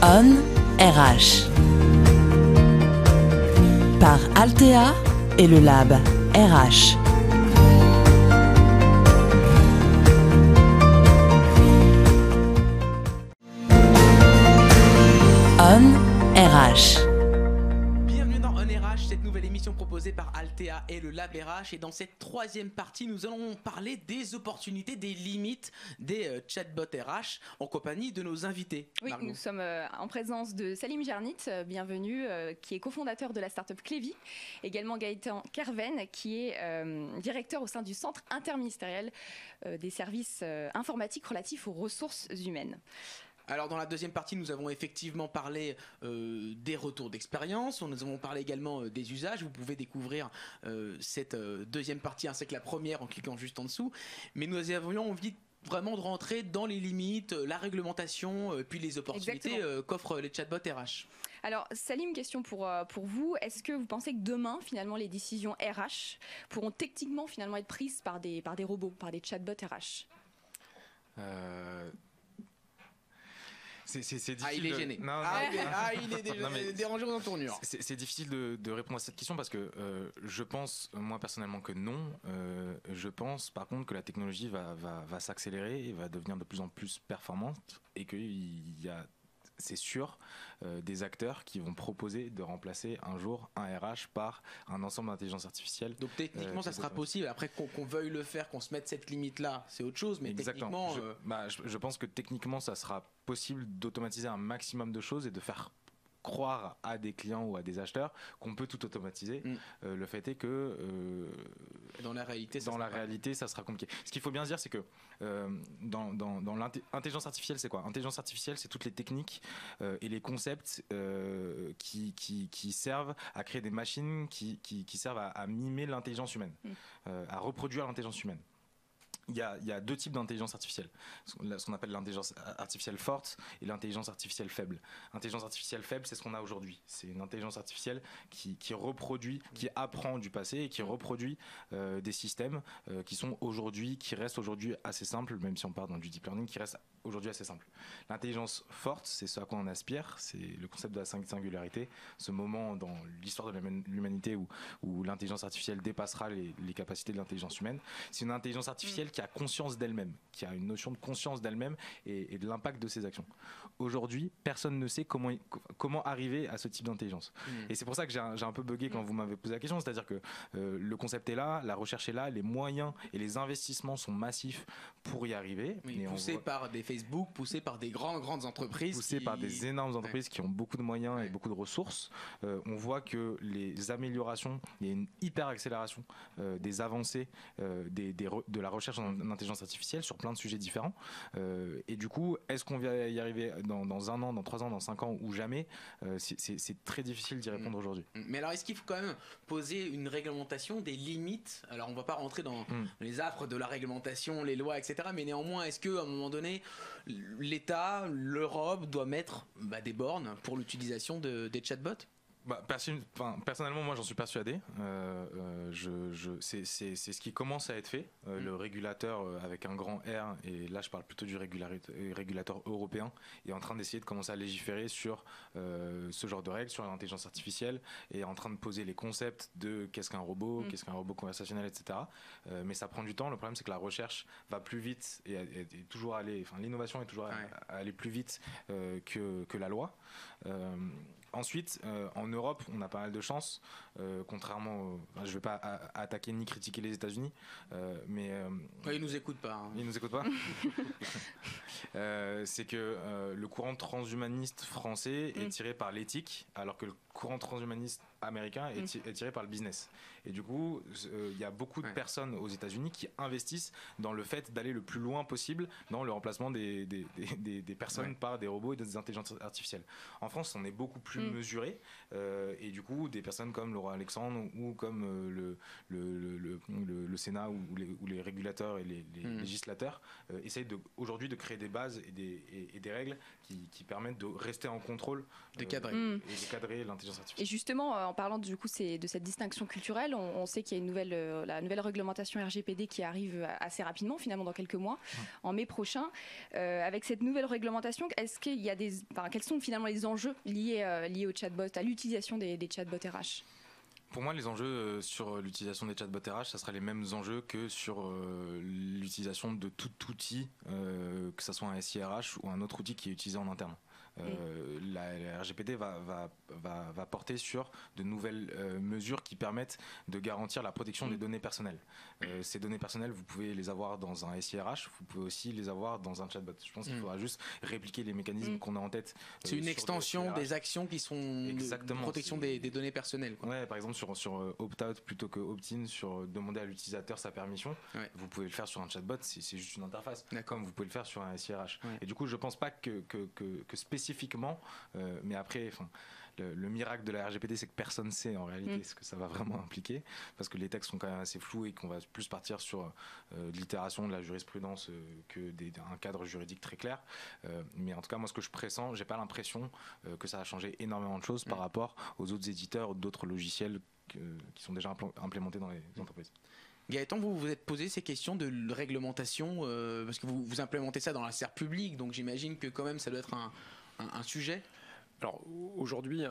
On RH par Altea et le Lab RH. On RH. Bienvenue dans On RH, cette nouvelle émission proposée par Altea et le Lab RH. Et dans cette troisième partie, nous allons parler des opportunités, des limites des chatbots RH en compagnie de nos invités. Oui, Margot. nous sommes en présence de Salim Jarnit, bienvenue, qui est cofondateur de la start-up Clévy. Également Gaëtan Kerven, qui est directeur au sein du Centre interministériel des services informatiques relatifs aux ressources humaines. Alors dans la deuxième partie, nous avons effectivement parlé des retours d'expérience, nous avons parlé également des usages. Vous pouvez découvrir cette deuxième partie ainsi que la première en cliquant juste en dessous. Mais nous avions envie vraiment de rentrer dans les limites, la réglementation, puis les opportunités qu'offrent les chatbots RH. Alors Salim, question pour vous. Est-ce que vous pensez que demain, finalement, les décisions RH pourront techniquement finalement être prises par des robots, par des chatbots RH ? C'est difficile. Ah, il est gêné. Il est déjà dérangé dans tournure. C'est difficile de répondre à cette question parce que je pense, moi personnellement, que non. Je pense par contre que la technologie va s'accélérer et va devenir de plus en plus performante et qu'il y a, c'est sûr, des acteurs qui vont proposer de remplacer un jour un RH par un ensemble d'intelligence artificielle. Donc techniquement ça sera possible, après qu'on veuille le faire, qu'on se mette cette limite là, c'est autre chose, mais exactement. Techniquement... Je pense que techniquement ça sera possible d'automatiser un maximum de choses et de faire croire à des clients ou à des acheteurs qu'on peut tout automatiser. Le fait est que dans la réalité ça sera compliqué. Ce qu'il faut bien se dire, c'est que dans l'intelligence artificielle, c'est quoi ? Intelligence artificielle, c'est toutes les techniques et les concepts qui servent à créer des machines qui servent à mimer l'intelligence humaine, à reproduire l'intelligence humaine. Il y a deux types d'intelligence artificielle, ce qu'on appelle l'intelligence artificielle forte et l'intelligence artificielle faible. L'intelligence artificielle faible, c'est ce qu'on a aujourd'hui. C'est une intelligence artificielle qui reproduit, qui apprend du passé et qui reproduit des systèmes qui restent aujourd'hui assez simples, même si on part dans du deep learning, qui restent aujourd'hui assez simples. L'intelligence forte, c'est ce à quoi on aspire, c'est le concept de la singularité, ce moment dans l'histoire de l'humanité où l'intelligence artificielle dépassera les capacités de l'intelligence humaine. C'est une intelligence artificielle qui a conscience d'elle-même, qui a une notion de conscience d'elle-même et de l'impact de ses actions. Aujourd'hui, personne ne sait comment arriver à ce type d'intelligence. Et c'est pour ça que j'ai un peu bugué quand vous m'avez posé la question, c'est-à-dire que le concept est là, la recherche est là, les moyens et les investissements sont massifs pour y arriver. Poussés par des Facebook, poussés par des grandes entreprises. Poussés par des énormes entreprises qui ont beaucoup de moyens et beaucoup de ressources. On voit que les améliorations, il y a une hyper accélération des avancées de la recherche en intelligence artificielle sur plein de sujets différents. Et du coup, est-ce qu'on va y arriver dans 1 an, dans 3 ans, dans 5 ans ou jamais ? C'est très difficile d'y répondre aujourd'hui. Mais alors, est-ce qu'il faut quand même poser une réglementation, des limites ? Alors, on ne va pas rentrer dans les affres de la réglementation, les lois, etc. Mais néanmoins, est-ce qu'à un moment donné, l'État, l'Europe doit mettre des bornes pour l'utilisation des chatbots ? Personnellement, moi j'en suis persuadé. C'est ce qui commence à être fait. Le régulateur avec un grand R, et là je parle plutôt du régulateur européen, est en train d'essayer de commencer à légiférer sur ce genre de règles, sur l'intelligence artificielle, et en train de poser les concepts de qu'est-ce qu'un robot, qu'est-ce qu'un robot conversationnel, etc. Mais ça prend du temps. Le problème c'est que la recherche va plus vite et toujours l'innovation est toujours aller plus vite que la loi. Ensuite, en Europe, on a pas mal de chance, contrairement. Je ne vais pas attaquer ni critiquer les États-Unis, mais. Ils nous écoutent pas. Ils nous écoutent pas. C'est que le courant transhumaniste français est tiré par l'éthique, alors que le courant transhumaniste américain est tiré par le business. Et du coup, il y a beaucoup de personnes aux États-Unis qui investissent dans le fait d'aller le plus loin possible dans le remplacement des personnes par des robots et des intelligences artificielles. En France, on est beaucoup plus mesuré, et du coup, des personnes comme Laurent Alexandre ou comme le Sénat ou les régulateurs et les législateurs essayent aujourd'hui de créer des bases et des règles qui permettent de rester en contrôle, de cadrer. Et de cadrer l'intelligence artificielle. Et justement, en parlant du coup de cette distinction culturelle, on sait qu'il y a la nouvelle réglementation RGPD qui arrive assez rapidement, finalement dans quelques mois, en mai prochain. Avec cette nouvelle réglementation, est-ce qu'il y a quels sont finalement les enjeux liés au chatbot, à l'utilisation des chatbots RH? Pour moi, les enjeux sur l'utilisation des chatbots RH, ça sera les mêmes enjeux que sur l'utilisation de tout outil, que ce soit un SIRH ou un autre outil qui est utilisé en interne. La RGPD va porter sur de nouvelles mesures qui permettent de garantir la protection des données personnelles. Ces données personnelles, vous pouvez les avoir dans un SIRH, vous pouvez aussi les avoir dans un chatbot. Je pense qu'il faudra juste répliquer les mécanismes qu'on a en tête. C'est une extension des actions qui sont de protection des données personnelles. Ouais, par exemple sur opt-out plutôt que opt-in, sur demander à l'utilisateur sa permission, vous pouvez le faire sur un chatbot, c'est juste une interface, comme vous pouvez le faire sur un SIRH. Et du coup, je pense pas que spécifiquement, mais après, le miracle de la RGPD, c'est que personne ne sait en réalité ce que ça va vraiment impliquer, parce que les textes sont quand même assez flous et qu'on va plus partir sur de l'itération de la jurisprudence un cadre juridique très clair. Mais en tout cas, moi, ce que je pressens, j'ai pas l'impression que ça va changer énormément de choses par rapport aux autres éditeurs, d'autres logiciels qui sont déjà implémentés dans les entreprises. Gaëtan, vous vous êtes posé ces questions de réglementation parce que vous implémentez ça dans la sphère publique, donc j'imagine que quand même ça doit être un sujet. Alors aujourd'hui,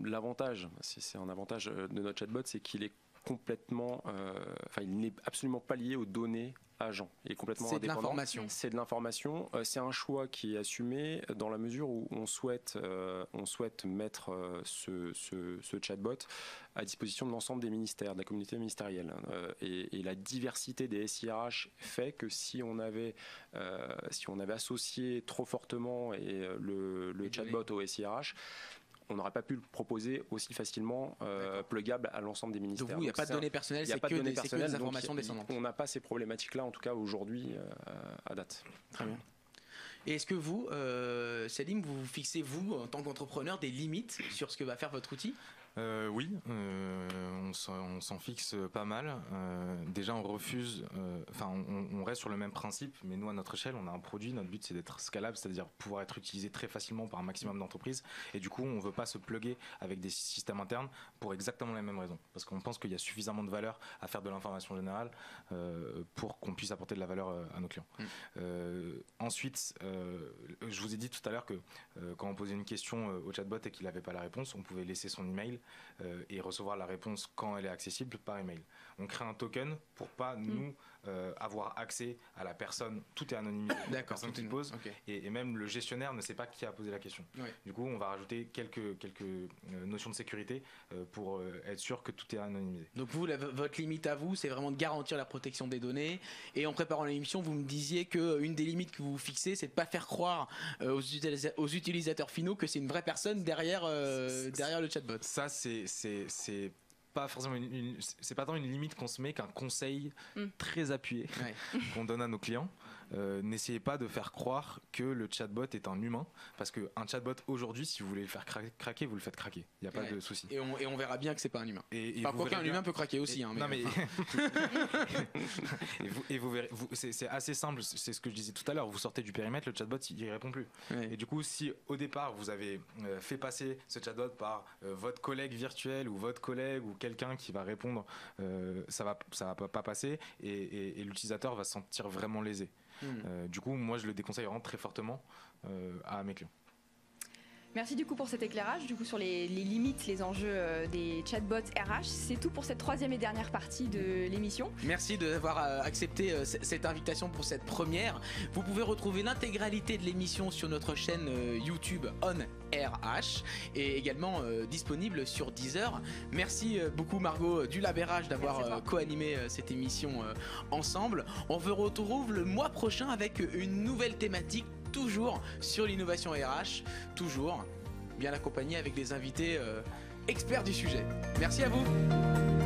l'avantage, c'est un avantage de notre chatbot, c'est qu'il est complètement, il n'est absolument pas lié aux données agents. Il est complètement indépendant. C'est de l'information. C'est un choix qui est assumé dans la mesure où on souhaite mettre ce chatbot à disposition de l'ensemble des ministères, de la communauté ministérielle. Et la diversité des SIRH fait que si on avait associé trop fortement le chatbot au SIRH, on n'aurait pas pu le proposer aussi facilement plugable à l'ensemble des ministères. Donc il n'y a pas de données personnelles, c'est que des informations descendantes. On n'a pas ces problématiques-là, en tout cas aujourd'hui, à date. Très bien. Et est-ce que vous, Salim, vous fixez, vous, en tant qu'entrepreneur, des limites sur ce que va faire votre outil ? Oui, on s'en fixe pas mal. Déjà, on refuse, on reste sur le même principe, mais nous, à notre échelle, on a un produit. Notre but, c'est d'être scalable, c'est-à-dire pouvoir être utilisé très facilement par un maximum d'entreprises. Et du coup, on ne veut pas se plugger avec des systèmes internes pour exactement les mêmes raisons. Parce qu'on pense qu'il y a suffisamment de valeur à faire de l'information générale pour qu'on puisse apporter de la valeur à nos clients. Ensuite, je vous ai dit tout à l'heure que quand on posait une question au chatbot et qu'il n'avait pas la réponse, on pouvait laisser son email et recevoir la réponse quand elle est accessible par email. On crée un token pour pas nous avoir accès à la personne. Tout est anonymisé. La personne qui pose et même le gestionnaire ne sait pas qui a posé la question. Du coup, on va rajouter quelques notions de sécurité pour être sûr que tout est anonymisé. Donc vous, votre limite à vous, c'est vraiment de garantir la protection des données. Et en préparant l'émission, vous me disiez qu'une des limites que vous fixez, c'est de pas faire croire aux utilisateurs finaux que c'est une vraie personne derrière le chatbot. Ça, c'est pas forcément c'est pas tant une limite qu'on se met qu'un conseil très appuyé qu'on donne à nos clients. N'essayez pas de faire croire que le chatbot est un humain, parce qu'un chatbot aujourd'hui, si vous voulez le faire craquer, vous le faites craquer. Il n'y a pas de souci. Et on verra bien que c'est pas un humain. Quoiqu'un humain peut craquer aussi. Et vous verrez, c'est assez simple. C'est ce que je disais tout à l'heure. Vous sortez du périmètre, le chatbot il répond plus. Et du coup, si au départ vous avez fait passer ce chatbot par votre collègue virtuel ou votre collègue ou quelqu'un qui va répondre, ça va pas passer et l'utilisateur va se sentir vraiment lésé. Du coup, moi, je le déconseille vraiment très fortement à mes clients. Merci du coup pour cet éclairage du coup sur les limites, les enjeux des chatbots RH. C'est tout pour cette troisième et dernière partie de l'émission. Merci d'avoir accepté cette invitation pour cette première. Vous pouvez retrouver l'intégralité de l'émission sur notre chaîne YouTube On RH et également disponible sur Deezer. Merci beaucoup Margot du Lab RH d'avoir co-animé cette émission ensemble. On vous retrouve le mois prochain avec une nouvelle thématique, toujours sur l'innovation RH, toujours bien accompagné avec des invités experts du sujet. Merci à vous.